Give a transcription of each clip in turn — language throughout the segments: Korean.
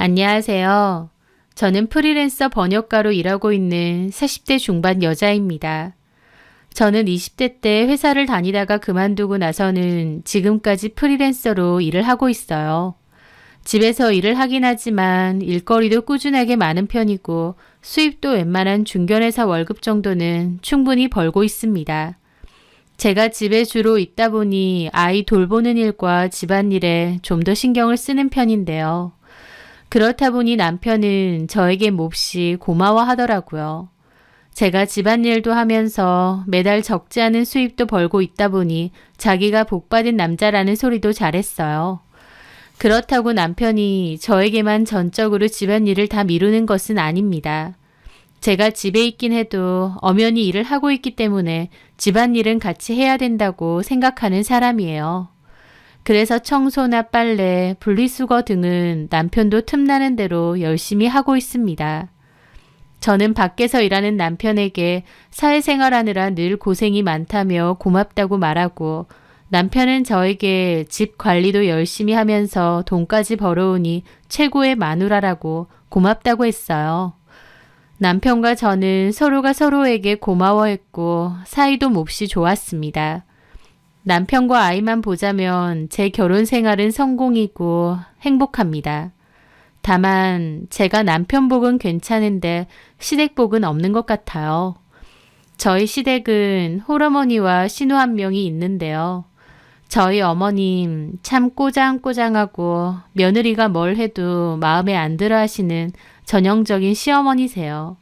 안녕하세요. 저는 프리랜서 번역가로 일하고 있는 40대 중반 여자입니다. 저는 20대 때 회사를 다니다가 그만두고 나서는 지금까지 프리랜서로 일을 하고 있어요. 집에서 일을 하긴 하지만 일거리도 꾸준하게 많은 편이고 수입도 웬만한 중견회사 월급 정도는 충분히 벌고 있습니다. 제가 집에 주로 있다 보니 아이 돌보는 일과 집안일에 좀 더 신경을 쓰는 편인데요. 그렇다 보니 남편은 저에게 몹시 고마워하더라고요. 제가 집안일도 하면서 매달 적지 않은 수입도 벌고 있다 보니 자기가 복받은 남자라는 소리도 잘했어요. 그렇다고 남편이 저에게만 전적으로 집안일을 다 미루는 것은 아닙니다. 제가 집에 있긴 해도 엄연히 일을 하고 있기 때문에 집안일은 같이 해야 된다고 생각하는 사람이에요. 그래서 청소나 빨래, 분리수거 등은 남편도 틈나는 대로 열심히 하고 있습니다. 저는 밖에서 일하는 남편에게 사회생활하느라 늘 고생이 많다며 고맙다고 말하고 남편은 저에게 집 관리도 열심히 하면서 돈까지 벌어오니 최고의 마누라라고 고맙다고 했어요. 남편과 저는 서로가 서로에게 고마워했고 사이도 몹시 좋았습니다. 남편과 아이만 보자면 제 결혼 생활은 성공이고 행복합니다. 다만 제가 남편 복은 괜찮은데 시댁 복은 없는 것 같아요. 저희 시댁은 홀어머니와 신우 한 명이 있는데요. 저희 어머님 참 꼬장꼬장하고 며느리가 뭘 해도 마음에 안 들어 하시는 전형적인 시어머니세요.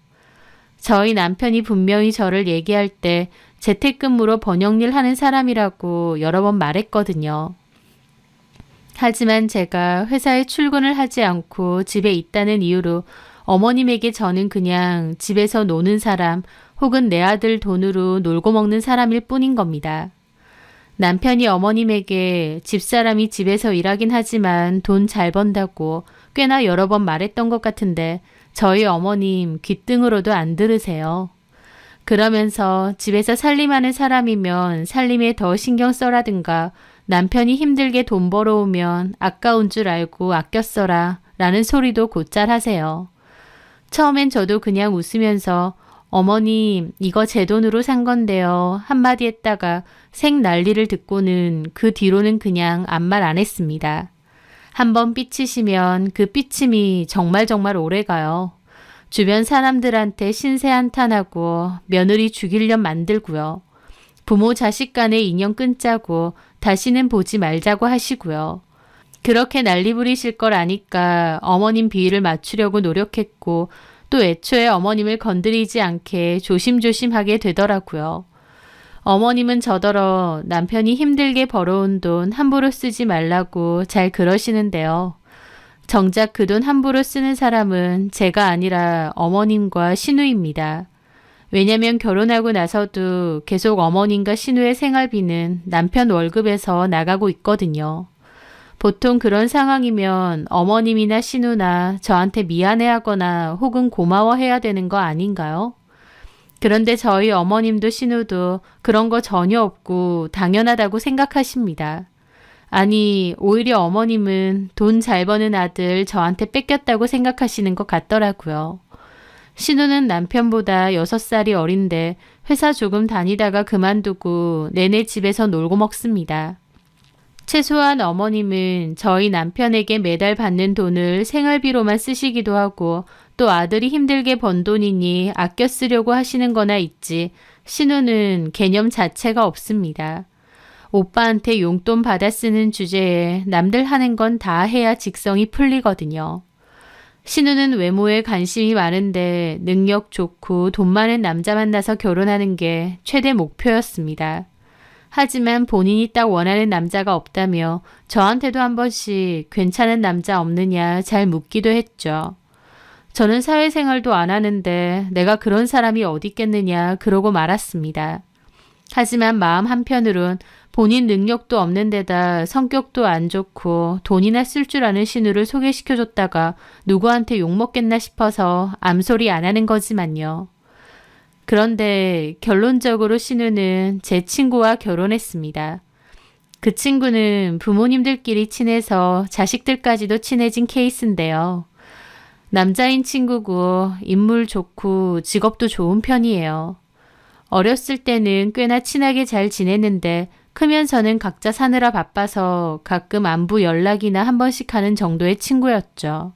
저희 남편이 분명히 저를 얘기할 때 재택근무로 번역일 하는 사람이라고 여러 번 말했거든요. 하지만 제가 회사에 출근을 하지 않고 집에 있다는 이유로 어머님에게 저는 그냥 집에서 노는 사람 혹은 내 아들 돈으로 놀고 먹는 사람일 뿐인 겁니다. 남편이 어머님에게 집사람이 집에서 일하긴 하지만 돈 잘 번다고 꽤나 여러 번 말했던 것 같은데 저희 어머님 귓등으로도 안 들으세요. 그러면서 집에서 살림하는 사람이면 살림에 더 신경 써라든가 남편이 힘들게 돈 벌어오면 아까운 줄 알고 아껴 써라 라는 소리도 곧잘 하세요. 처음엔 저도 그냥 웃으면서 어머님 이거 제 돈으로 산 건데요 한마디 했다가 생 난리를 듣고는 그 뒤로는 그냥 아무 말 안 했습니다. 한번 삐치시면 그 삐침이 정말 오래가요. 주변 사람들한테 신세한탄하고 며느리 죽이려 만들고요. 부모 자식 간의 인연 끊자고 다시는 보지 말자고 하시고요. 그렇게 난리 부리실 걸 아니까 어머님 비위를 맞추려고 노력했고 또 애초에 어머님을 건드리지 않게 조심조심하게 되더라고요. 어머님은 저더러 남편이 힘들게 벌어온 돈 함부로 쓰지 말라고 잘 그러시는데요. 정작 그 돈 함부로 쓰는 사람은 제가 아니라 어머님과 신우입니다. 왜냐면 결혼하고 나서도 계속 어머님과 신우의 생활비는 남편 월급에서 나가고 있거든요. 보통 그런 상황이면 어머님이나 신우나 저한테 미안해하거나 혹은 고마워해야 되는 거 아닌가요? 그런데 저희 어머님도 신우도 그런 거 전혀 없고 당연하다고 생각하십니다. 아니, 오히려 어머님은 돈 잘 버는 아들 저한테 뺏겼다고 생각하시는 것 같더라고요. 신우는 남편보다 6살이 어린데 회사 조금 다니다가 그만두고 내내 집에서 놀고 먹습니다. 최소한 어머님은 저희 남편에게 매달 받는 돈을 생활비로만 쓰시기도 하고 또 아들이 힘들게 번 돈이니 아껴 쓰려고 하시는 거나 있지 신우는 개념 자체가 없습니다. 오빠한테 용돈 받아 쓰는 주제에 남들 하는 건 다 해야 직성이 풀리거든요. 신우는 외모에 관심이 많은데 능력 좋고 돈 많은 남자 만나서 결혼하는 게 최대 목표였습니다. 하지만 본인이 딱 원하는 남자가 없다며 저한테도 한 번씩 괜찮은 남자 없느냐 잘 묻기도 했죠. 저는 사회생활도 안 하는데 내가 그런 사람이 어디 있겠느냐 그러고 말았습니다. 하지만 마음 한편으론 본인 능력도 없는 데다 성격도 안 좋고 돈이나 쓸 줄 아는 신우를 소개시켜줬다가 누구한테 욕먹겠나 싶어서 암소리 안 하는 거지만요. 그런데 결론적으로 신우는 제 친구와 결혼했습니다. 그 친구는 부모님들끼리 친해서 자식들까지도 친해진 케이스인데요. 남자인 친구고 인물 좋고 직업도 좋은 편이에요. 어렸을 때는 꽤나 친하게 잘 지냈는데 크면서는 각자 사느라 바빠서 가끔 안부 연락이나 한 번씩 하는 정도의 친구였죠.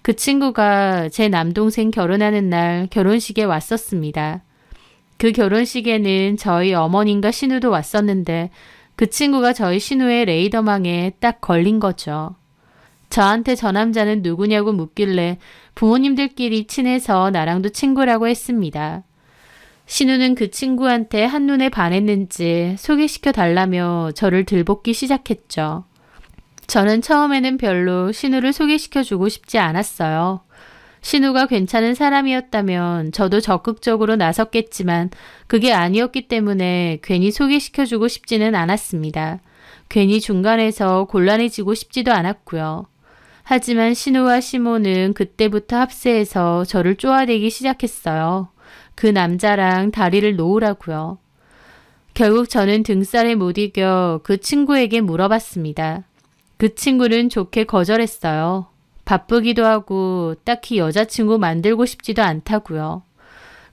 그 친구가 제 남동생 결혼하는 날 결혼식에 왔었습니다. 그 결혼식에는 저희 어머님과 신우도 왔었는데 그 친구가 저희 신우의 레이더망에 딱 걸린 거죠. 저한테 저 남자는 누구냐고 묻길래 부모님들끼리 친해서 나랑도 친구라고 했습니다. 신우는 그 친구한테 한눈에 반했는지 소개시켜 달라며 저를 들볶기 시작했죠. 저는 처음에는 별로 신우를 소개시켜 주고 싶지 않았어요. 신우가 괜찮은 사람이었다면 저도 적극적으로 나섰겠지만 그게 아니었기 때문에 괜히 소개시켜 주고 싶지는 않았습니다. 괜히 중간에서 곤란해지고 싶지도 않았고요. 하지만 신우와 시모는 그때부터 합세해서 저를 쪼아대기 시작했어요. 그 남자랑 다리를 놓으라고요. 결국 저는 등살에 못 이겨 그 친구에게 물어봤습니다. 그 친구는 좋게 거절했어요. 바쁘기도 하고 딱히 여자친구 만들고 싶지도 않다고요.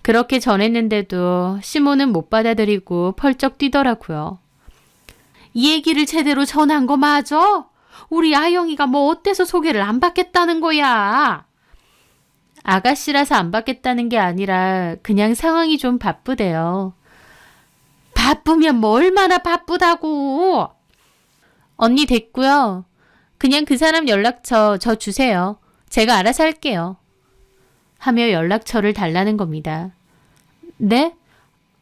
그렇게 전했는데도 시모는 못 받아들이고 펄쩍 뛰더라고요. 이 얘기를 제대로 전한 거 맞아? 우리 아영이가 뭐 어때서 소개를 안 받겠다는 거야? 아가씨라서 안 받겠다는 게 아니라 그냥 상황이 좀 바쁘대요. 바쁘면 뭐 얼마나 바쁘다고. 언니 됐고요. 그냥 그 사람 연락처 저 주세요. 제가 알아서 할게요. 하며 연락처를 달라는 겁니다. 네?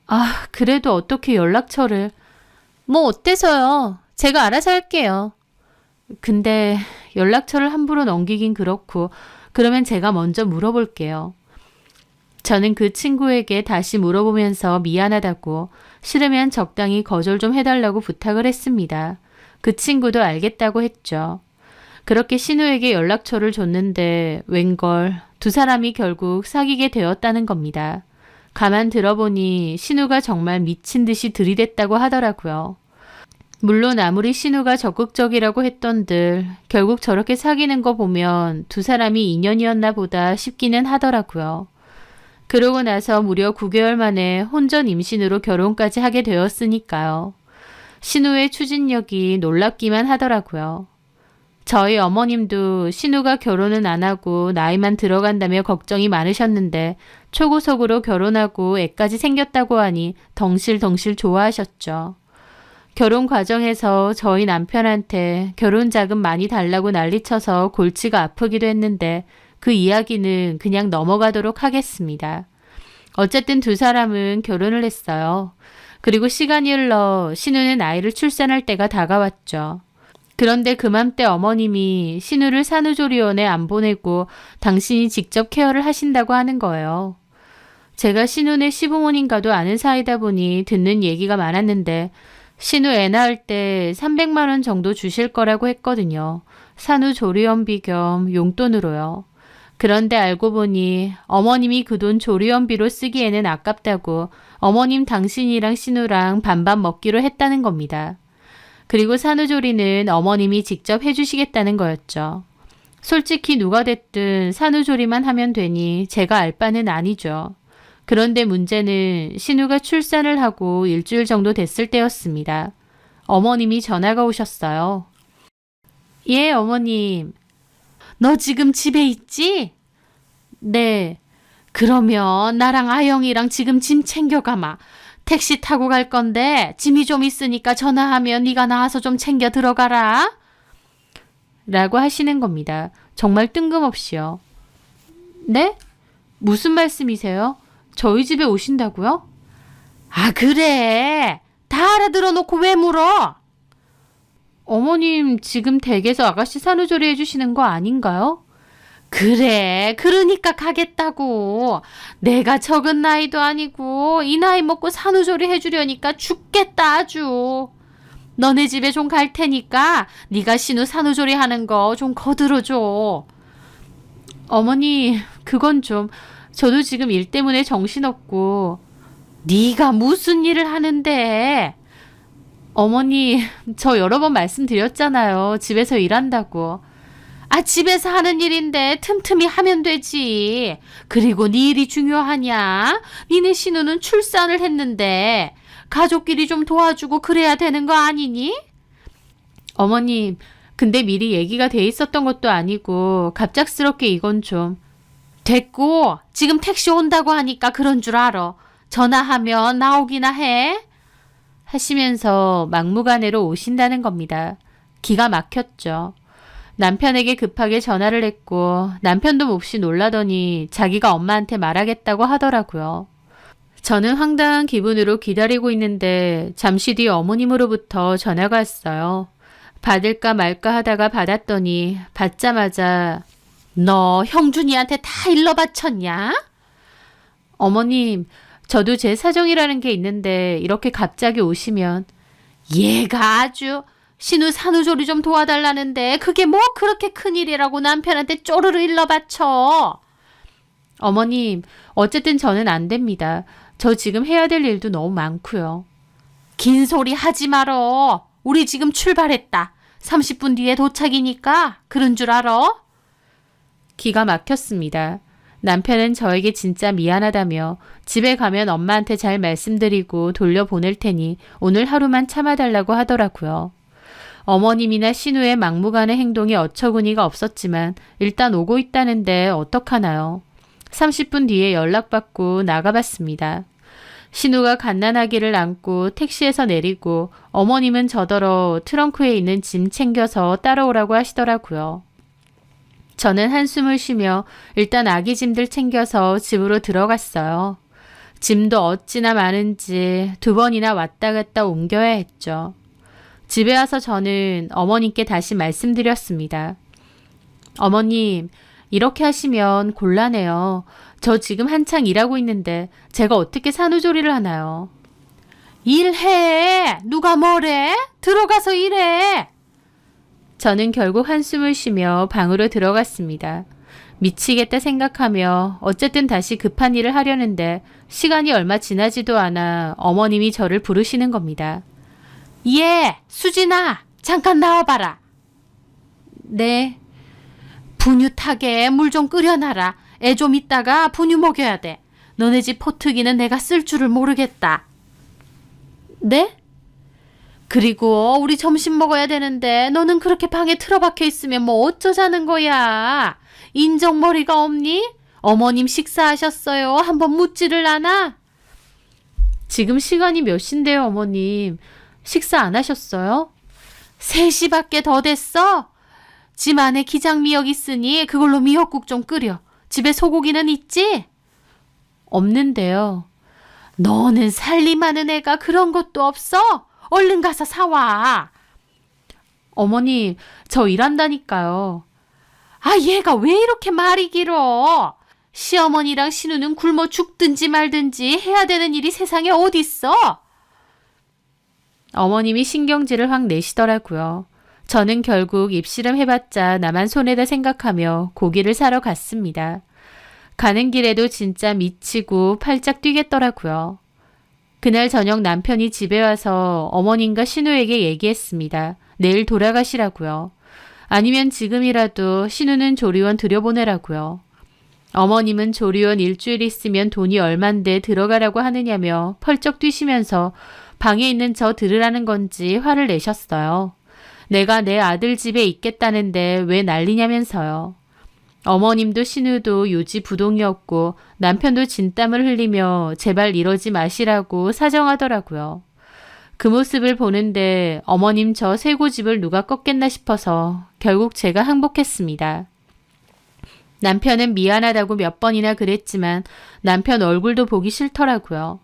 아, 그래도 어떻게 연락처를. 뭐 어때서요? 제가 알아서 할게요. 근데 연락처를 함부로 넘기긴 그렇고 그러면 제가 먼저 물어볼게요. 저는 그 친구에게 다시 물어보면서 미안하다고 싫으면 적당히 거절 좀 해달라고 부탁을 했습니다. 그 친구도 알겠다고 했죠. 그렇게 신우에게 연락처를 줬는데 웬걸 두 사람이 결국 사귀게 되었다는 겁니다. 가만 들어보니 신우가 정말 미친 듯이 들이댔다고 하더라고요. 물론 아무리 신우가 적극적이라고 했던들 결국 저렇게 사귀는 거 보면 두 사람이 인연이었나 보다 싶기는 하더라고요. 그러고 나서 무려 9개월 만에 혼전 임신으로 결혼까지 하게 되었으니까요. 신우의 추진력이 놀랍기만 하더라고요. 저희 어머님도 신우가 결혼은 안 하고 나이만 들어간다며 걱정이 많으셨는데 초고속으로 결혼하고 애까지 생겼다고 하니 덩실덩실 좋아하셨죠. 결혼 과정에서 저희 남편한테 결혼 자금 많이 달라고 난리쳐서 골치가 아프기도 했는데 그 이야기는 그냥 넘어가도록 하겠습니다. 어쨌든 두 사람은 결혼을 했어요. 그리고 시간이 흘러 신우는 아이를 출산할 때가 다가왔죠. 그런데 그맘때 어머님이 신우를 산후조리원에 안 보내고 당신이 직접 케어를 하신다고 하는 거예요. 제가 신우네 시부모님과도 아는 사이다 보니 듣는 얘기가 많았는데 신우 애 낳을 때 300만 원 정도 주실 거라고 했거든요. 산후조리원비 겸 용돈으로요. 그런데 알고 보니 어머님이 그 돈 조리원비로 쓰기에는 아깝다고 어머님 당신이랑 신우랑 반반 먹기로 했다는 겁니다. 그리고 산후조리는 어머님이 직접 해주시겠다는 거였죠. 솔직히 누가 됐든 산후조리만 하면 되니 제가 알 바는 아니죠. 그런데 문제는 신우가 출산을 하고 일주일 정도 됐을 때였습니다. 어머님이 전화가 오셨어요. 예, 어머님. 너 지금 집에 있지? 네. 그러면 나랑 아영이랑 지금 짐 챙겨가마. 택시 타고 갈 건데 짐이 좀 있으니까 전화하면 네가 나와서 좀 챙겨 들어가라. 라고 하시는 겁니다. 정말 뜬금없이요. 네? 무슨 말씀이세요? 저희 집에 오신다고요? 아, 그래. 다 알아들어 놓고 왜 물어? 어머님 지금 댁에서 아가씨 산후조리 해주시는 거 아닌가요? 그래, 그러니까 가겠다고. 내가 적은 나이도 아니고 이 나이 먹고 산후조리 해주려니까 죽겠다 아주. 너네 집에 좀 갈 테니까 네가 신우 산후조리 하는 거 좀 거들어줘. 어머니, 그건 좀 저도 지금 일 때문에 정신없고. 네가 무슨 일을 하는데? 어머니, 저 여러 번 말씀드렸잖아요. 집에서 일한다고. 집에서 하는 일인데 틈틈이 하면 되지. 그리고 네 일이 중요하냐? 니네 신우는 출산을 했는데 가족끼리 좀 도와주고 그래야 되는 거 아니니? 어머님, 근데 미리 얘기가 돼 있었던 것도 아니고 갑작스럽게 이건 좀. 됐고, 지금 택시 온다고 하니까 그런 줄 알아. 전화하면 나오기나 해. 하시면서 막무가내로 오신다는 겁니다. 기가 막혔죠. 남편에게 급하게 전화를 했고 남편도 몹시 놀라더니 자기가 엄마한테 말하겠다고 하더라고요. 저는 황당한 기분으로 기다리고 있는데 잠시 뒤 어머님으로부터 전화가 왔어요. 받을까 말까 하다가 받았더니 받자마자 너 형준이한테 다 일러 바쳤냐? 어머님, 저도 제 사정이라는 게 있는데 이렇게 갑자기 오시면 얘가 아주 신우 산후조리 좀 도와달라는데 그게 뭐 그렇게 큰일이라고 남편한테 쪼르르 일러 바쳐. 어머님, 어쨌든 저는 안 됩니다. 저 지금 해야 될 일도 너무 많고요. 긴 소리 하지 말어. 우리 지금 출발했다. 30분 뒤에 도착이니까 그런 줄 알아? 기가 막혔습니다. 남편은 저에게 진짜 미안하다며 집에 가면 엄마한테 잘 말씀드리고 돌려보낼 테니 오늘 하루만 참아달라고 하더라고요. 어머님이나 신우의 막무가내 행동에 어처구니가 없었지만 일단 오고 있다는데 어떡하나요? 30분 뒤에 연락받고 나가봤습니다. 신우가 갓난아기를 안고 택시에서 내리고 어머님은 저더러 트렁크에 있는 짐 챙겨서 따라오라고 하시더라고요. 저는 한숨을 쉬며 일단 아기 짐들 챙겨서 집으로 들어갔어요. 짐도 어찌나 많은지 2번이나 왔다 갔다 옮겨야 했죠. 집에 와서 저는 어머님께 다시 말씀드렸습니다. 어머님, 이렇게 하시면 곤란해요. 저 지금 한창 일하고 있는데 제가 어떻게 산후조리를 하나요? 일해! 누가 뭐래? 들어가서 일해! 저는 결국 한숨을 쉬며 방으로 들어갔습니다. 미치겠다 생각하며 어쨌든 다시 급한 일을 하려는데 시간이 얼마 지나지도 않아 어머님이 저를 부르시는 겁니다. 예, 수진아, 잠깐 나와봐라. 네. 분유 타게 물 좀 끓여놔라. 애 좀 있다가 분유 먹여야 돼. 너네 집 포트기는 내가 쓸 줄을 모르겠다. 네? 그리고 우리 점심 먹어야 되는데 너는 그렇게 방에 틀어박혀 있으면 뭐 어쩌자는 거야. 인정머리가 없니? 어머님 식사하셨어요? 한번 묻지를 않아? 지금 시간이 몇 시인데요, 어머님. 식사 안 하셨어요? 3시밖에 더 됐어? 집 안에 기장미역 있으니 그걸로 미역국 좀 끓여. 집에 소고기는 있지? 없는데요. 너는 살림하는 애가 그런 것도 없어? 얼른 가서 사와. 어머니, 저 일한다니까요. 얘가 왜 이렇게 말이 길어? 시어머니랑 신우는 굶어 죽든지 말든지 해야 되는 일이 세상에 어딨어? 어머님이 신경질을 확 내시더라고요. 저는 결국 입씨름 해봤자 나만 손해다 생각하며 고기를 사러 갔습니다. 가는 길에도 진짜 미치고 팔짝 뛰겠더라고요. 그날 저녁 남편이 집에 와서 어머님과 신우에게 얘기했습니다. 내일 돌아가시라고요. 아니면 지금이라도 신우는 조리원 들여보내라고요. 어머님은 조리원 일주일 있으면 돈이 얼만데 들어가라고 하느냐며 펄쩍 뛰시면서 방에 있는 저 들으라는 건지 화를 내셨어요. 내가 내 아들 집에 있겠다는데 왜 난리냐면서요. 어머님도 신우도 요지부동이었고 남편도 진땀을 흘리며 제발 이러지 마시라고 사정하더라고요. 그 모습을 보는데 어머님 저 쇠고집을 누가 꺾겠나 싶어서 결국 제가 항복했습니다. 남편은 미안하다고 몇 번이나 그랬지만 남편 얼굴도 보기 싫더라고요.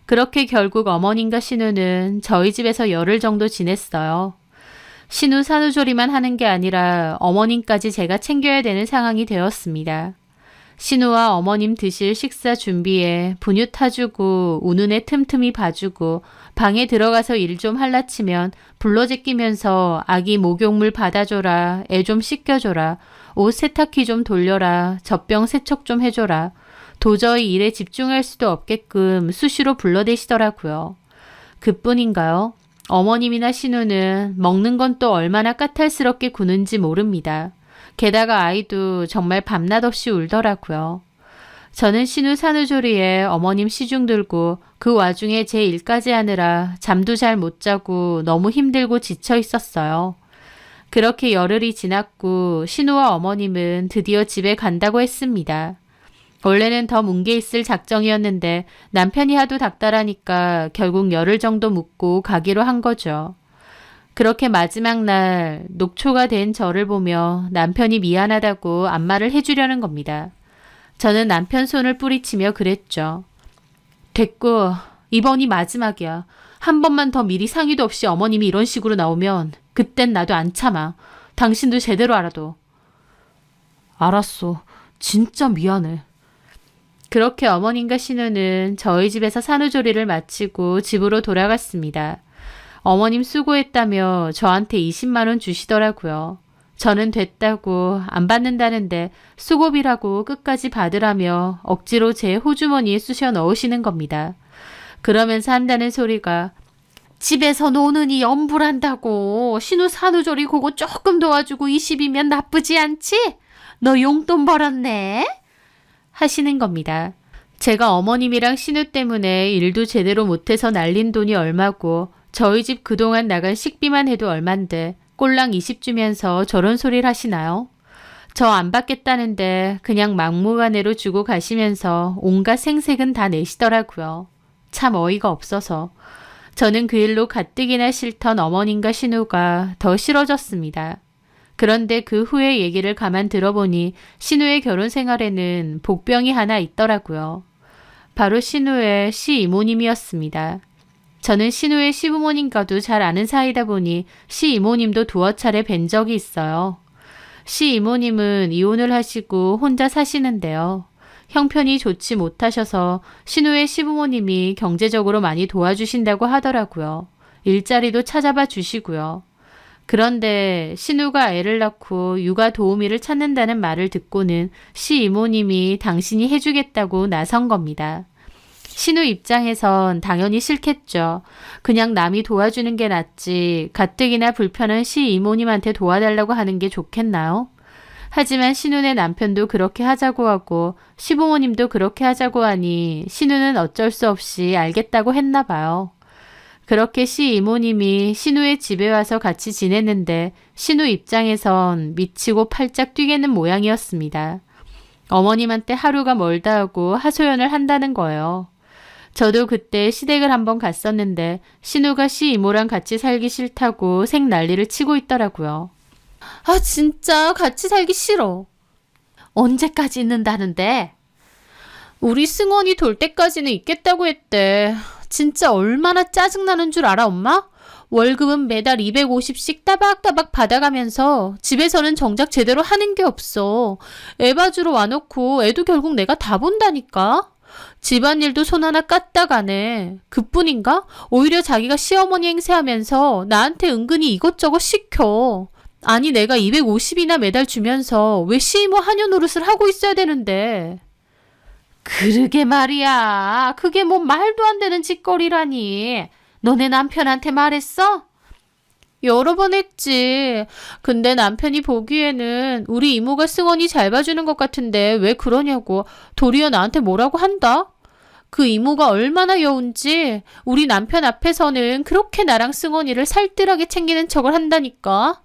그렇게 결국 어머님과 신우는 저희 집에서 열흘 정도 지냈어요. 신우 산후조리만 하는 게 아니라 어머님까지 제가 챙겨야 되는 상황이 되었습니다. 신우와 어머님 드실 식사 준비에 분유 타주고 우는 애 틈틈이 봐주고 방에 들어가서 일 좀 할라치면 불러제끼면서 아기 목욕물 받아줘라, 애 좀 씻겨줘라, 옷 세탁기 좀 돌려라, 젖병 세척 좀 해줘라. 도저히 일에 집중할 수도 없게끔 수시로 불러대시더라고요. 그뿐인가요? 어머님이나 신우는 먹는 건 또 얼마나 까탈스럽게 구는지 모릅니다. 게다가 아이도 정말 밤낮 없이 울더라고요. 저는 신우 산후조리에 어머님 시중 들고 그 와중에 제 일까지 하느라 잠도 잘 못 자고 너무 힘들고 지쳐 있었어요. 그렇게 열흘이 지났고 신우와 어머님은 드디어 집에 간다고 했습니다. 원래는 더 뭉개 있을 작정이었는데 남편이 하도 닥달하니까 결국 열흘 정도 묵고 가기로 한 거죠. 그렇게 마지막 날 녹초가 된 저를 보며 남편이 미안하다고 안마를 해주려는 겁니다. 저는 남편 손을 뿌리치며 그랬죠. 됐고 이번이 마지막이야. 한 번만 더 미리 상의도 없이 어머님이 이런 식으로 나오면 그땐 나도 안 참아. 당신도 제대로 알아둬. 알았어. 진짜 미안해. 그렇게 어머님과 신우는 저희 집에서 산후조리를 마치고 집으로 돌아갔습니다. 어머님 수고했다며 저한테 20만 원 주시더라고요. 저는 됐다고 안 받는다는데 수고비라고 끝까지 받으라며 억지로 제 호주머니에 쑤셔 넣으시는 겁니다. 그러면서 한다는 소리가 집에서 노느니 엄불한다고 신우 산후조리 그거 조금 도와주고 20이면 나쁘지 않지? 너 용돈 벌었네? 하시는 겁니다. 제가 어머님이랑 신우 때문에 일도 제대로 못해서 날린 돈이 얼마고 저희 집 그동안 나간 식비만 해도 얼만데 꼴랑 20 주면서 저런 소리를 하시나요? 저 안 받겠다는데 그냥 막무가내로 주고 가시면서 온갖 생색은 다 내시더라고요. 참 어이가 없어서. 저는 그 일로 가뜩이나 싫던 어머님과 신우가 더 싫어졌습니다. 그런데 그 후의 얘기를 가만 들어보니 신우의 결혼 생활에는 복병이 하나 있더라고요. 바로 신우의 시이모님이었습니다. 저는 신우의 시부모님과도 잘 아는 사이다 보니 시이모님도 두어 차례 뵌 적이 있어요. 시이모님은 이혼을 하시고 혼자 사시는데요. 형편이 좋지 못하셔서 신우의 시부모님이 경제적으로 많이 도와주신다고 하더라고요. 일자리도 찾아봐 주시고요. 그런데 신우가 애를 낳고 육아 도우미를 찾는다는 말을 듣고는 시이모님이 당신이 해주겠다고 나선 겁니다. 신우 입장에선 당연히 싫겠죠. 그냥 남이 도와주는 게 낫지 가뜩이나 불편한 시이모님한테 도와달라고 하는 게 좋겠나요? 하지만 신우네 남편도 그렇게 하자고 하고 시부모님도 그렇게 하자고 하니 신우는 어쩔 수 없이 알겠다고 했나 봐요. 그렇게 시이모님이 신우의 집에 와서 같이 지냈는데 신우 입장에선 미치고 팔짝 뛰겠는 모양이었습니다. 어머님한테 하루가 멀다 하고 하소연을 한다는 거예요. 저도 그때 시댁을 한번 갔었는데 신우가 시이모랑 같이 살기 싫다고 생 난리를 치고 있더라고요. 아 진짜 같이 살기 싫어. 언제까지 있는다는데? 우리 승원이 돌 때까지는 있겠다고 했대. 진짜 얼마나 짜증나는 줄 알아 엄마? 월급은 매달 250씩 따박따박 받아가면서 집에서는 정작 제대로 하는 게 없어. 애 봐주러 와놓고 애도 결국 내가 다 본다니까. 집안일도 손 하나 까딱 안 해. 그뿐인가? 오히려 자기가 시어머니 행세하면서 나한테 은근히 이것저것 시켜. 아니 내가 250이나 매달 주면서 왜 시이모 한유 노릇을 하고 있어야 되는데. 그러게 말이야. 그게 뭐 말도 안 되는 짓거리라니. 너네 남편한테 말했어? 여러 번 했지. 근데 남편이 보기에는 우리 이모가 승원이 잘 봐주는 것 같은데 왜 그러냐고 도리어 나한테 뭐라고 한다? 그 이모가 얼마나 여운지 우리 남편 앞에서는 그렇게 나랑 승원이를 살뜰하게 챙기는 척을 한다니까.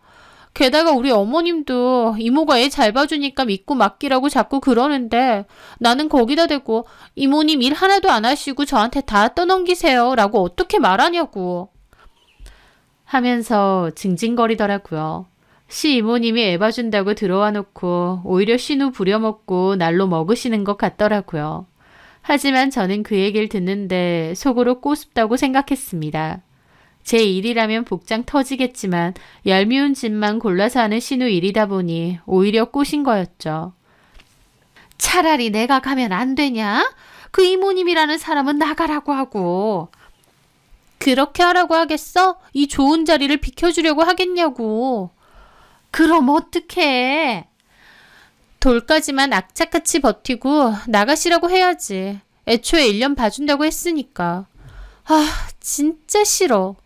게다가 우리 어머님도 이모가 애 잘 봐주니까 믿고 맡기라고 자꾸 그러는데 나는 거기다 대고 이모님 일 하나도 안 하시고 저한테 다 떠넘기세요 라고 어떻게 말하냐고 하면서 징징거리더라고요. 시이모님이 애 봐준다고 들어와 놓고 오히려 신우 부려먹고 날로 먹으시는 것 같더라고요. 하지만 저는 그 얘기를 듣는데 속으로 꼬숩다고 생각했습니다. 제 일이라면 복장 터지겠지만 얄미운 짓만 골라서 하는 신우 일이다 보니 오히려 꼬신 거였죠. 차라리 내가 가면 안 되냐? 그 이모님이라는 사람은 나가라고 하고. 그렇게 하라고 하겠어? 이 좋은 자리를 비켜주려고 하겠냐고. 그럼 어떡해? 돌까지만 악착같이 버티고 나가시라고 해야지. 애초에 1년 봐준다고 했으니까. 아, 진짜 싫어.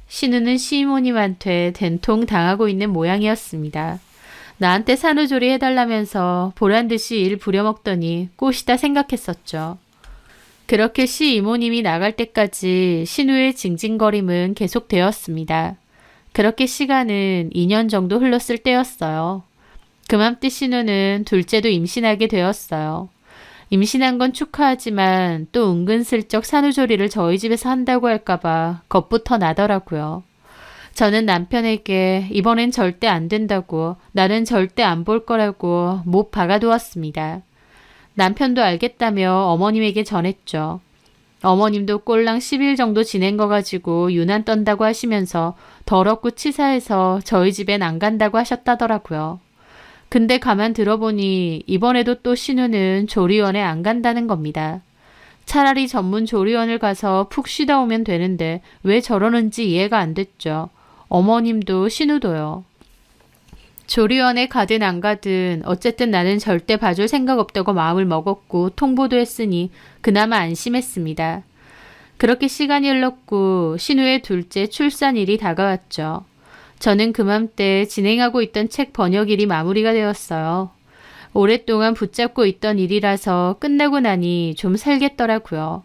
신우는 시이모님한테 된통 당하고 있는 모양이었습니다. 나한테 산후조리 해달라면서 보란듯이 일 부려먹더니 꽃이다 생각했었죠. 그렇게 시 이모님이 나갈 때까지 신우의 징징거림은 계속되었습니다. 그렇게 시간은 2년 정도 흘렀을 때였어요. 그맘때 신우는 둘째도 임신하게 되었어요. 임신한 건 축하하지만 또 은근슬쩍 산후조리를 저희 집에서 한다고 할까봐 겁부터 나더라고요. 저는 남편에게 이번엔 절대 안 된다고, 나는 절대 안 볼 거라고 못 박아두었습니다. 남편도 알겠다며 어머님에게 전했죠. 어머님도 꼴랑 10일 정도 지낸 거 가지고 유난 떤다고 하시면서 더럽고 치사해서 저희 집엔 안 간다고 하셨다더라고요. 근데 가만 들어보니 이번에도 또 신우는 조리원에 안 간다는 겁니다. 차라리 전문 조리원을 가서 푹 쉬다 오면 되는데 왜 저러는지 이해가 안 됐죠. 어머님도 신우도요. 조리원에 가든 안 가든 어쨌든 나는 절대 봐줄 생각 없다고 마음을 먹었고 통보도 했으니 그나마 안심했습니다. 그렇게 시간이 흘렀고 신우의 둘째 출산일이 다가왔죠. 저는 그맘때 진행하고 있던 책 번역일이 마무리가 되었어요. 오랫동안 붙잡고 있던 일이라서 끝나고 나니 좀 살겠더라고요.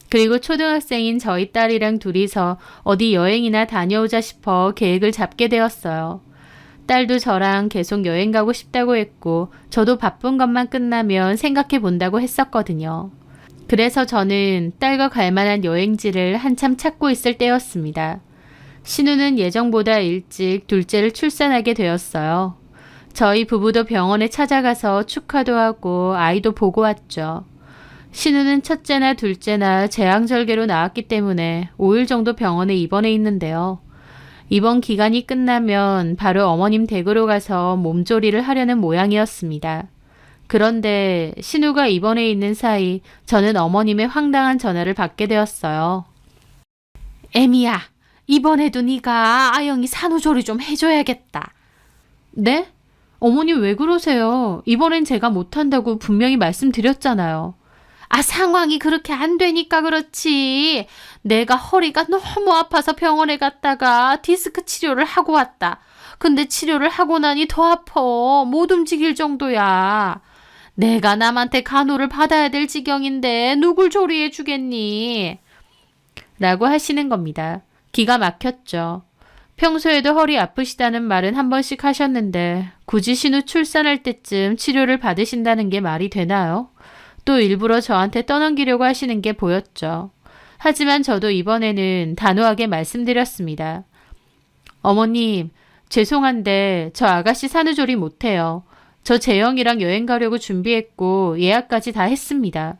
그리고 초등학생인 저희 딸이랑 둘이서 어디 여행이나 다녀오자 싶어 계획을 잡게 되었어요. 딸도 저랑 계속 여행 가고 싶다고 했고 저도 바쁜 것만 끝나면 생각해 본다고 했었거든요. 그래서 저는 딸과 갈 만한 여행지를 한참 찾고 있을 때였습니다. 신우는 예정보다 일찍 둘째를 출산하게 되었어요. 저희 부부도 병원에 찾아가서 축하도 하고 아이도 보고 왔죠. 신우는 첫째나 둘째나 제왕절개로 나왔기 때문에 5일 정도 병원에 입원해 있는데요. 입원 기간이 끝나면 바로 어머님 댁으로 가서 몸조리를 하려는 모양이었습니다. 그런데 신우가 입원해 있는 사이 저는 어머님의 황당한 전화를 받게 되었어요. 애미야, 이번에도 네가 아영이 산후조리 좀 해줘야겠다. 네? 어머님 왜 그러세요? 이번엔 제가 못한다고 분명히 말씀드렸잖아요. 상황이 그렇게 안 되니까 그렇지. 내가 허리가 너무 아파서 병원에 갔다가 디스크 치료를 하고 왔다. 근데 치료를 하고 나니 더 아파. 못 움직일 정도야. 내가 남한테 간호를 받아야 될 지경인데 누굴 조리해 주겠니? 라고 하시는 겁니다. 기가 막혔죠. 평소에도 허리 아프시다는 말은 한 번씩 하셨는데 굳이 신우 출산할 때쯤 치료를 받으신다는 게 말이 되나요? 또 일부러 저한테 떠넘기려고 하시는 게 보였죠. 하지만 저도 이번에는 단호하게 말씀드렸습니다. 어머님, 죄송한데 저 아가씨 산후조리 못해요. 저 재영이랑 여행 가려고 준비했고 예약까지 다 했습니다.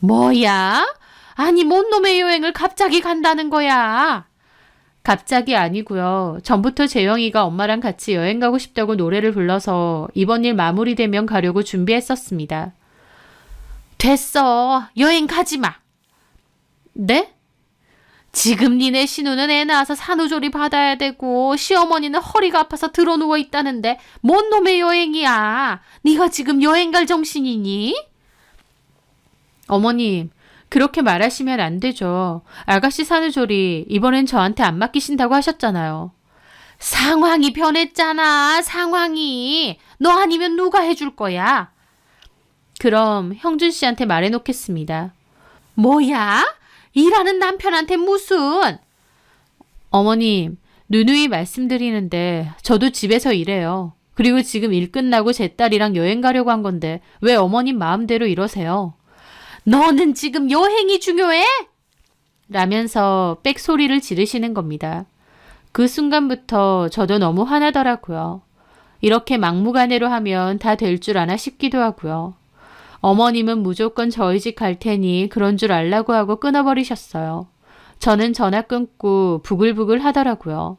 뭐야? 아니 뭔 놈의 여행을 갑자기 간다는 거야? 갑자기 아니고요. 전부터 재영이가 엄마랑 같이 여행 가고 싶다고 노래를 불러서 이번 일 마무리되면 가려고 준비했었습니다. 됐어. 여행 가지 마. 네? 지금 니네 신우는 애 낳아서 산후조리 받아야 되고 시어머니는 허리가 아파서 드러누워 있다는데 뭔 놈의 여행이야. 네가 지금 여행 갈 정신이니? 어머님, 그렇게 말하시면 안 되죠. 아가씨 산후조리 이번엔 저한테 안 맡기신다고 하셨잖아요. 상황이 변했잖아. 상황이. 너 아니면 누가 해줄 거야? 그럼 형준 씨한테 말해놓겠습니다. 뭐야? 일하는 남편한테 무슨? 어머님, 누누이 말씀드리는데 저도 집에서 일해요. 그리고 지금 일 끝나고 제 딸이랑 여행 가려고 한 건데 왜 어머님 마음대로 이러세요? 너는 지금 여행이 중요해? 라면서 빽소리를 지르시는 겁니다. 그 순간부터 저도 너무 화나더라고요. 이렇게 막무가내로 하면 다 될 줄 아나 싶기도 하고요. 어머님은 무조건 저희 집 갈 테니 그런 줄 알라고 하고 끊어버리셨어요. 저는 전화 끊고 부글부글 하더라고요.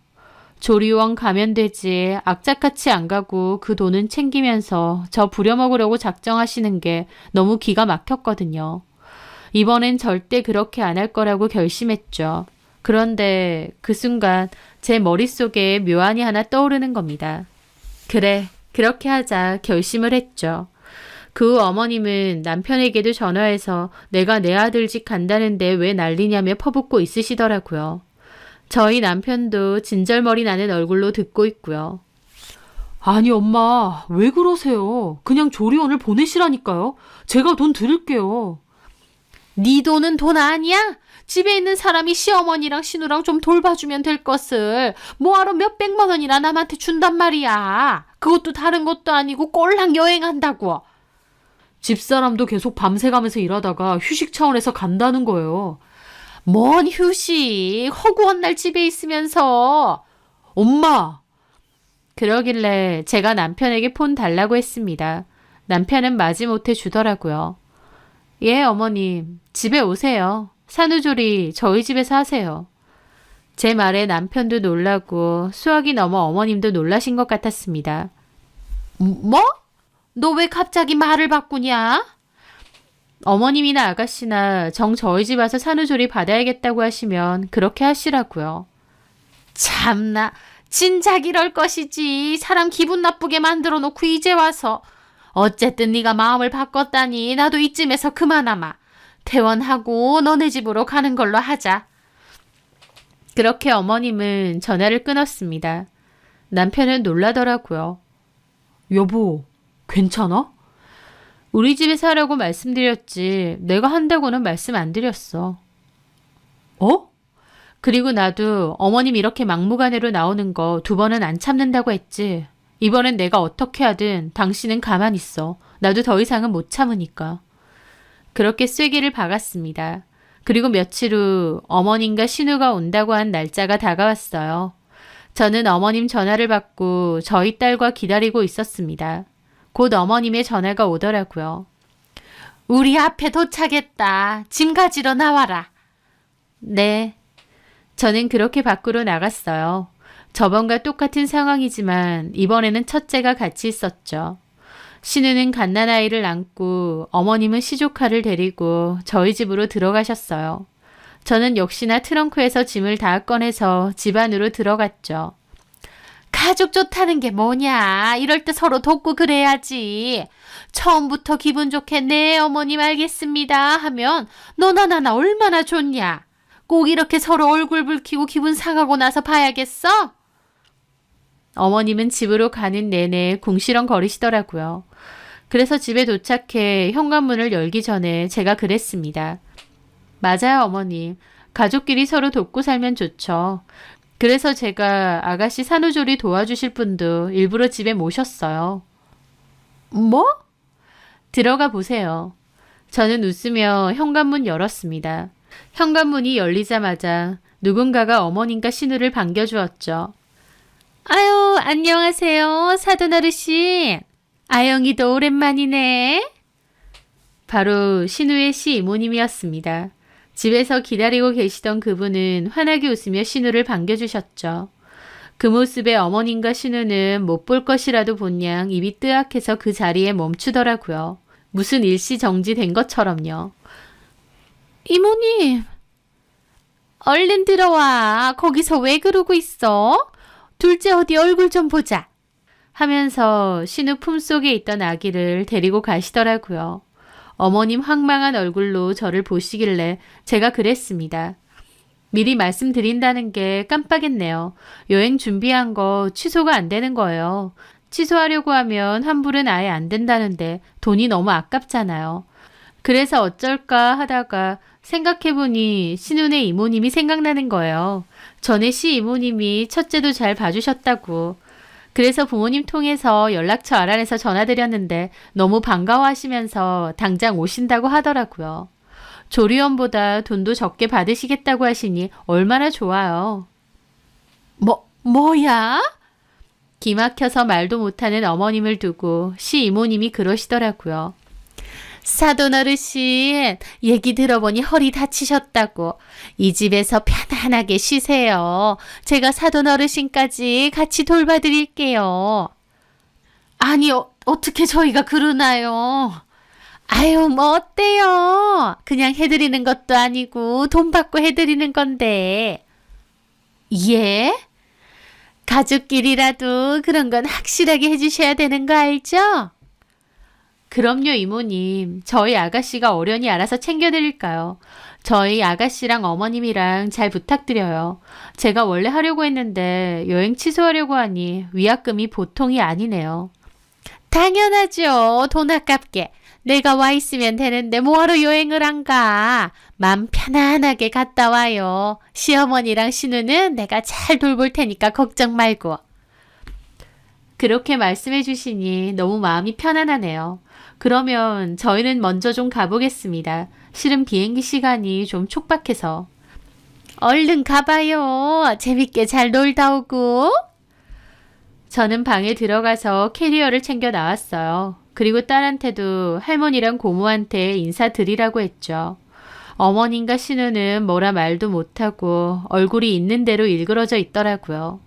조리원 가면 되지 악착같이 안 가고 그 돈은 챙기면서 저 부려먹으려고 작정하시는 게 너무 기가 막혔거든요. 이번엔 절대 그렇게 안 할 거라고 결심했죠. 그런데 그 순간 제 머릿속에 묘안이 하나 떠오르는 겁니다. 그래, 그렇게 하자 결심을 했죠. 그 후 어머님은 남편에게도 전화해서 내가 내 아들 집 간다는데 왜 난리냐며 퍼붓고 있으시더라고요. 저희 남편도 진절머리 나는 얼굴로 듣고 있고요. 아니, 엄마, 왜 그러세요? 그냥 조리원을 보내시라니까요. 제가 돈 드릴게요. 네 돈은 돈 아니야? 집에 있는 사람이 시어머니랑 신우랑 좀 돌봐주면 될 것을 뭐하러 몇백만 원이나 남한테 준단 말이야. 그것도 다른 것도 아니고 꼴랑 여행한다고. 집사람도 계속 밤새 가면서 일하다가 휴식 차원에서 간다는 거예요. 뭔 휴식, 허구한 날 집에 있으면서. 엄마! 그러길래 제가 남편에게 폰 달라고 했습니다. 남편은 마지못해 주더라고요. 예, 어머님, 집에 오세요. 산후조리 저희 집에서 하세요. 제 말에 남편도 놀라고 수학이 넘어 어머님도 놀라신 것 같았습니다. 뭐? 너 왜 갑자기 말을 바꾸냐? 어머님이나 아가씨나 정 저희 집 와서 산후조리 받아야겠다고 하시면 그렇게 하시라고요. 참나, 진작 이럴 것이지. 사람 기분 나쁘게 만들어 놓고 이제 와서. 어쨌든 네가 마음을 바꿨다니 나도 이쯤에서 그만하마. 퇴원하고 너네 집으로 가는 걸로 하자. 그렇게 어머님은 전화를 끊었습니다. 남편은 놀라더라고요. 여보, 괜찮아? 우리 집에서 하라고 말씀드렸지 내가 한다고는 말씀 안 드렸어. 어? 그리고 나도 어머님 이렇게 막무가내로 나오는 거 2번은 안 참는다고 했지. 이번엔 내가 어떻게 하든 당신은 가만히 있어. 나도 더 이상은 못 참으니까. 그렇게 쐐기를 박았습니다. 그리고 며칠 후 어머님과 신우가 온다고 한 날짜가 다가왔어요. 저는 어머님 전화를 받고 저희 딸과 기다리고 있었습니다. 곧 어머님의 전화가 오더라고요. 우리 앞에 도착했다. 짐 가지러 나와라. 네. 저는 그렇게 밖으로 나갔어요. 저번과 똑같은 상황이지만 이번에는 첫째가 같이 있었죠. 신우는 갓난아이를 안고 어머님은 시조카를 데리고 저희 집으로 들어가셨어요. 저는 역시나 트렁크에서 짐을 다 꺼내서 집 안으로 들어갔죠. 가족 좋다는 게 뭐냐. 이럴 때 서로 돕고 그래야지. 처음부터 기분 좋게 네 어머님 알겠습니다 하면 너나 나나 얼마나 좋냐. 꼭 이렇게 서로 얼굴 붉히고 기분 상하고 나서 봐야겠어? 어머님은 집으로 가는 내내 궁시렁거리시더라고요. 그래서 집에 도착해 현관문을 열기 전에 제가 그랬습니다. 맞아요, 어머님. 가족끼리 서로 돕고 살면 좋죠. 그래서 제가 아가씨 산후조리 도와주실 분도 일부러 집에 모셨어요. 뭐? 들어가 보세요. 저는 웃으며 현관문 열었습니다. 현관문이 열리자마자 누군가가 어머님과 신우를 반겨주었죠. 아유, 안녕하세요. 사돈 어르신. 아영이도 오랜만이네. 바로 신우의 시이모님이었습니다. 집에서 기다리고 계시던 그분은 환하게 웃으며 신우를 반겨주셨죠. 그 모습에 어머님과 신우는 못 볼 것이라도 본 양 입이 뜨악해서 그 자리에 멈추더라고요. 무슨 일시정지된 것처럼요. 이모님, 얼른 들어와. 거기서 왜 그러고 있어? 둘째 어디 얼굴 좀 보자. 하면서 신우 품속에 있던 아기를 데리고 가시더라고요. 어머님 황망한 얼굴로 저를 보시길래 제가 그랬습니다. 미리 말씀드린다는 게 깜빡했네요. 여행 준비한 거 취소가 안 되는 거예요. 취소하려고 하면 환불은 아예 안 된다는데 돈이 너무 아깝잖아요. 그래서 어쩔까 하다가 생각해보니 신우네 이모님이 생각나는 거예요. 전에 시이모님이 첫째도 잘 봐주셨다고. 그래서 부모님 통해서 연락처 알아내서 전화드렸는데 너무 반가워하시면서 당장 오신다고 하더라고요. 조리원보다 돈도 적게 받으시겠다고 하시니 얼마나 좋아요. 뭐야? 기막혀서 말도 못하는 어머님을 두고 시이모님이 그러시더라고요. 사돈 어르신, 얘기 들어보니 허리 다치셨다고. 이 집에서 편안하게 쉬세요. 제가 사돈 어르신까지 같이 돌봐드릴게요. 아니, 어떻게 저희가 그러나요? 아유, 뭐 어때요? 그냥 해드리는 것도 아니고 돈 받고 해드리는 건데. 예? 가족끼리라도 그런 건 확실하게 해주셔야 되는 거 알죠? 그럼요, 이모님. 저희 아가씨가 어련히 알아서 챙겨드릴까요? 저희 아가씨랑 어머님이랑 잘 부탁드려요. 제가 원래 하려고 했는데 여행 취소하려고 하니 위약금이 보통이 아니네요. 당연하죠. 돈 아깝게. 내가 와 있으면 되는데 뭐하러 여행을 안 가. 맘 편안하게 갔다 와요. 시어머니랑 신우는 내가 잘 돌볼 테니까 걱정 말고. 그렇게 말씀해 주시니 너무 마음이 편안하네요. 그러면 저희는 먼저 좀 가보겠습니다. 실은 비행기 시간이 좀 촉박해서. 얼른 가봐요. 재밌게 잘 놀다 오고. 저는 방에 들어가서 캐리어를 챙겨 나왔어요. 그리고 딸한테도 할머니랑 고모한테 인사드리라고 했죠. 어머님과 신우는 뭐라 말도 못하고 얼굴이 있는 대로 일그러져 있더라고요.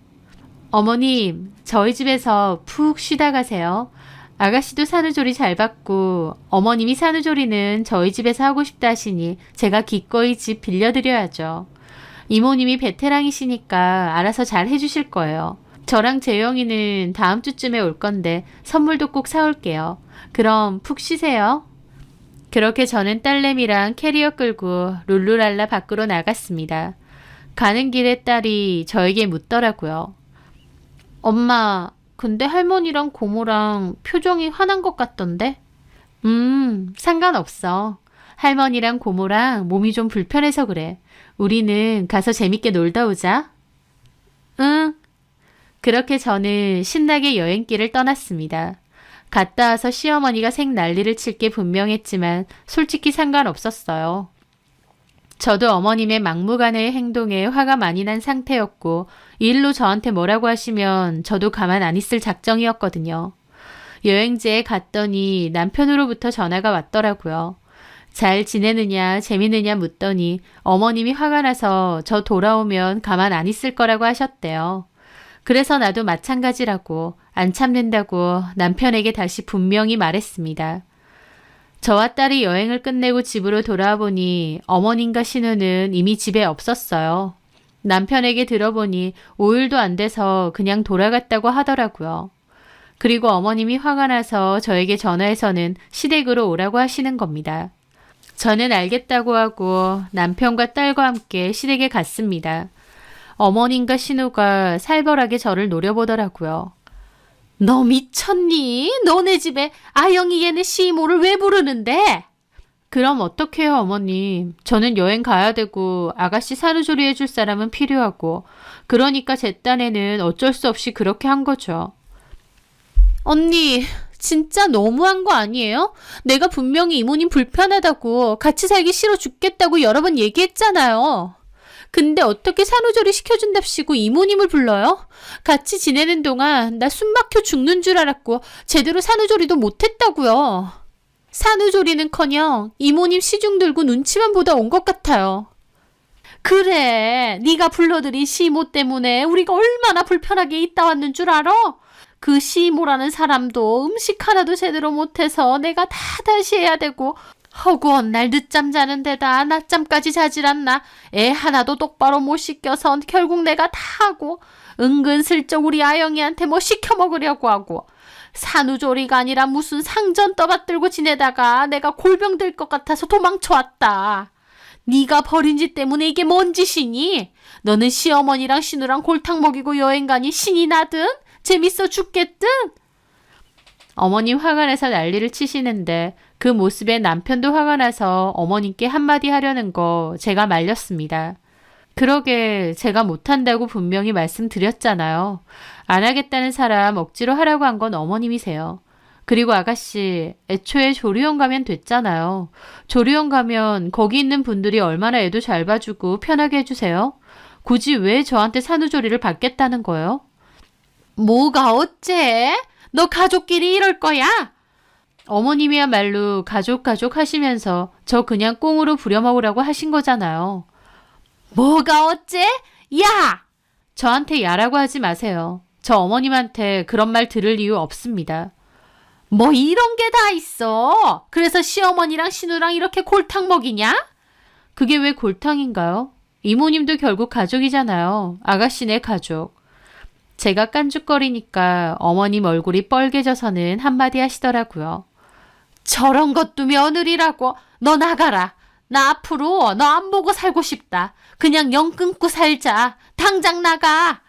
어머님, 저희 집에서 푹 쉬다 가세요. 아가씨도 산후조리 잘 받고 어머님이 산후조리는 저희 집에서 하고 싶다 하시니 제가 기꺼이 집 빌려드려야죠. 이모님이 베테랑이시니까 알아서 잘 해주실 거예요. 저랑 재영이는 다음 주쯤에 올 건데 선물도 꼭 사올게요. 그럼 푹 쉬세요. 그렇게 저는 딸내미랑 캐리어 끌고 룰루랄라 밖으로 나갔습니다. 가는 길에 딸이 저에게 묻더라고요. 엄마, 근데 할머니랑 고모랑 표정이 화난 것 같던데? 상관없어. 할머니랑 고모랑 몸이 좀 불편해서 그래. 우리는 가서 재밌게 놀다 오자. 응. 그렇게 저는 신나게 여행길을 떠났습니다. 갔다 와서 시어머니가 생 난리를 칠 게 분명했지만 솔직히 상관없었어요. 저도 어머님의 막무가내의 행동에 화가 많이 난 상태였고 이 일로 저한테 뭐라고 하시면 저도 가만 안 있을 작정이었거든요. 여행지에 갔더니 남편으로부터 전화가 왔더라고요. 잘 지내느냐 재미느냐 묻더니 어머님이 화가 나서 저 돌아오면 가만 안 있을 거라고 하셨대요. 그래서 나도 마찬가지라고 안 참는다고 남편에게 다시 분명히 말했습니다. 저와 딸이 여행을 끝내고 집으로 돌아와 보니 어머님과 신우는 이미 집에 없었어요. 남편에게 들어보니 5일도 안 돼서 그냥 돌아갔다고 하더라고요. 그리고 어머님이 화가 나서 저에게 전화해서는 시댁으로 오라고 하시는 겁니다. 저는 알겠다고 하고 남편과 딸과 함께 시댁에 갔습니다. 어머님과 신우가 살벌하게 저를 노려보더라고요. 너 미쳤니? 너네 집에 아영이 얘네 시모를 왜 부르는데? 그럼 어떡해요, 어머님. 저는 여행 가야 되고 아가씨 산후조리 해줄 사람은 필요하고 그러니까 제 딴에는 어쩔 수 없이 그렇게 한 거죠. 언니, 진짜 너무한 거 아니에요? 내가 분명히 이모님 불편하다고 같이 살기 싫어 죽겠다고 여러 번 얘기했잖아요. 근데 어떻게 산후조리 시켜준답시고 이모님을 불러요? 같이 지내는 동안 나 숨 막혀 죽는 줄 알았고 제대로 산후조리도 못했다고요. 산후조리는커녕 이모님 시중 들고 눈치만 보다 온 것 같아요. 그래, 네가 불러들인 시모 때문에 우리가 얼마나 불편하게 있다 왔는 줄 알아? 그 시모라는 사람도 음식 하나도 제대로 못해서 내가 다 다시 해야 되고 허구한 날 늦잠 자는 데다 낮잠까지 자질 않나 애 하나도 똑바로 못 시켜서 결국 내가 다 하고 은근슬쩍 우리 아영이한테 뭐 시켜 먹으려고 하고 산후조리가 아니라 무슨 상전 떠받들고 지내다가 내가 골병 들 것 같아서 도망쳐왔다. 네가 벌인 짓 때문에 이게 뭔 짓이니? 너는 시어머니랑 신우랑 골탕 먹이고 여행 가니 신이 나든 재밌어 죽겠든? 어머님 화가 나서 난리를 치시는데 그 모습에 남편도 화가 나서 어머님께 한마디 하려는 거 제가 말렸습니다. 그러게 제가 못한다고 분명히 말씀드렸잖아요. 안 하겠다는 사람 억지로 하라고 한 건 어머님이세요. 그리고 아가씨, 애초에 조리원 가면 됐잖아요. 조리원 가면 거기 있는 분들이 얼마나 애도 잘 봐주고 편하게 해주세요. 굳이 왜 저한테 산후조리를 받겠다는 거예요? 뭐가 어째? 너 가족끼리 이럴 거야? 어머님이야말로 가족 하시면서 저 그냥 꽁으로 부려먹으라고 하신 거잖아요. 뭐가 어째? 야! 저한테 야라고 하지 마세요. 저 어머님한테 그런 말 들을 이유 없습니다. 뭐 이런 게 다 있어. 그래서 시어머니랑 신우랑 이렇게 골탕 먹이냐? 그게 왜 골탕인가요? 이모님도 결국 가족이잖아요. 아가씨네 가족. 제가 깐죽거리니까 어머님 얼굴이 뻘개져서는 한마디 하시더라고요. 저런 것도 며느리라고. 너 나가라. 나 앞으로 너 안 보고 살고 싶다. 그냥 영 끊고 살자. 당장 나가.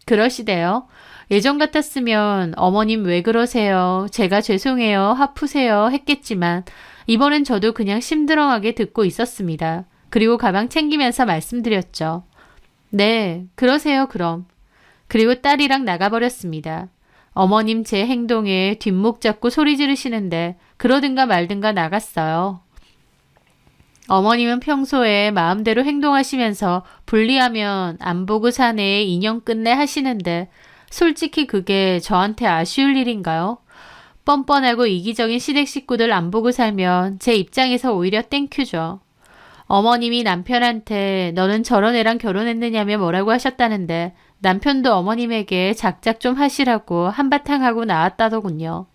그러시대요. 예전 같았으면 어머님 왜 그러세요? 제가 죄송해요. 화푸세요. 했겠지만 이번엔 저도 그냥 심드렁하게 듣고 있었습니다. 그리고 가방 챙기면서 말씀드렸죠. 네, 그러세요 그럼. 그리고 딸이랑 나가버렸습니다. 어머님 제 행동에 뒷목 잡고 소리 지르시는데 그러든가 말든가 나갔어요. 어머님은 평소에 마음대로 행동하시면서 분리하면 안 보고 사내 인연 끝내 하시는데 솔직히 그게 저한테 아쉬울 일인가요? 뻔뻔하고 이기적인 시댁 식구들 안 보고 살면 제 입장에서 오히려 땡큐죠. 어머님이 남편한테 너는 저런 애랑 결혼했느냐며 뭐라고 하셨다는데 남편도 어머님에게 작작 좀 하시라고 한바탕 하고 나왔다더군요.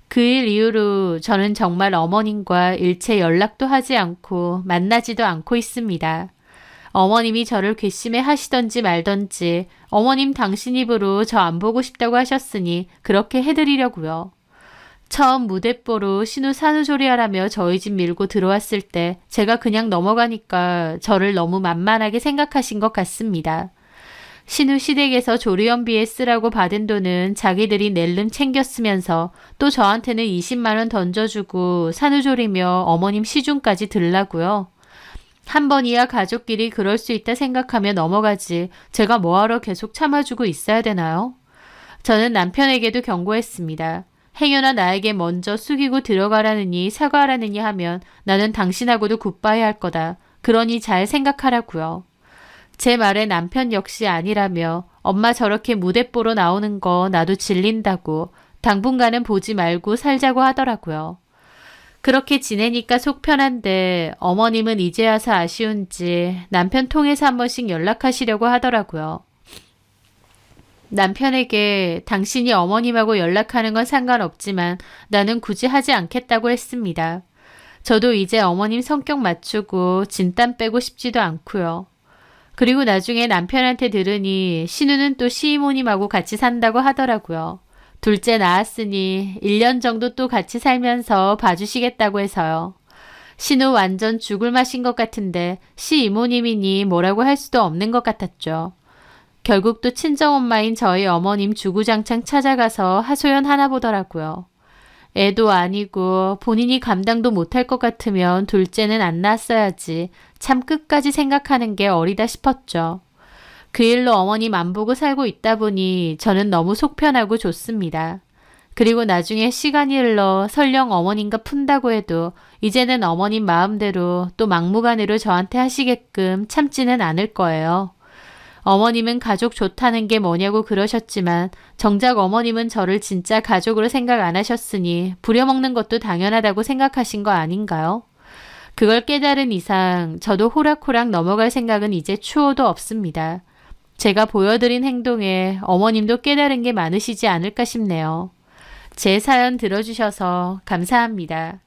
그 일 이후로 저는 정말 어머님과 일체 연락도 하지 않고 만나지도 않고 있습니다. 어머님이 저를 괘씸해 하시던지 말던지 어머님 당신 입으로 저 안 보고 싶다고 하셨으니 그렇게 해드리려고요. 처음 무대뽀로 신우 산후조리하라며 저희 집 밀고 들어왔을 때 제가 그냥 넘어가니까 저를 너무 만만하게 생각하신 것 같습니다. 신우 시댁에서 조리원비에 쓰라고 받은 돈은 자기들이 낼름 챙겼으면서 또 저한테는 20만 원 던져주고 산후조리며 어머님 시중까지 들라고요. 한 번이야 가족끼리 그럴 수 있다 생각하며 넘어가지 제가 뭐하러 계속 참아주고 있어야 되나요? 저는 남편에게도 경고했습니다. 행여나 나에게 먼저 숙이고 들어가라느니 사과하라느니 하면 나는 당신하고도 굿바이 할 거다. 그러니 잘 생각하라고요. 제 말에 남편 역시 아니라며 엄마 저렇게 무대뽀로 나오는 거 나도 질린다고 당분간은 보지 말고 살자고 하더라고요. 그렇게 지내니까 속 편한데 어머님은 이제 와서 아쉬운지 남편 통해서 한 번씩 연락하시려고 하더라고요. 남편에게 당신이 어머님하고 연락하는 건 상관없지만 나는 굳이 하지 않겠다고 했습니다. 저도 이제 어머님 성격 맞추고 진땀 빼고 싶지도 않고요. 그리고 나중에 남편한테 들으니 신우는 또 시이모님하고 같이 산다고 하더라고요. 둘째 낳았으니 1년 정도 또 같이 살면서 봐주시겠다고 해서요. 신우 완전 죽을 맛인 것 같은데 시이모님이니 뭐라고 할 수도 없는 것 같았죠. 결국 또 친정엄마인 저희 어머님 주구장창 찾아가서 하소연 하나 보더라고요. 애도 아니고 본인이 감당도 못할 것 같으면 둘째는 안 낳았어야지. 참 끝까지 생각하는 게 어리다 싶었죠. 그 일로 어머님 안 보고 살고 있다 보니 저는 너무 속편하고 좋습니다. 그리고 나중에 시간이 흘러 설령 어머님과 푼다고 해도 이제는 어머님 마음대로 또 막무가내로 저한테 하시게끔 참지는 않을 거예요. 어머님은 가족 좋다는 게 뭐냐고 그러셨지만 정작 어머님은 저를 진짜 가족으로 생각 안 하셨으니 부려먹는 것도 당연하다고 생각하신 거 아닌가요? 그걸 깨달은 이상 저도 호락호락 넘어갈 생각은 이제 추호도 없습니다. 제가 보여드린 행동에 어머님도 깨달은 게 많으시지 않을까 싶네요. 제 사연 들어주셔서 감사합니다.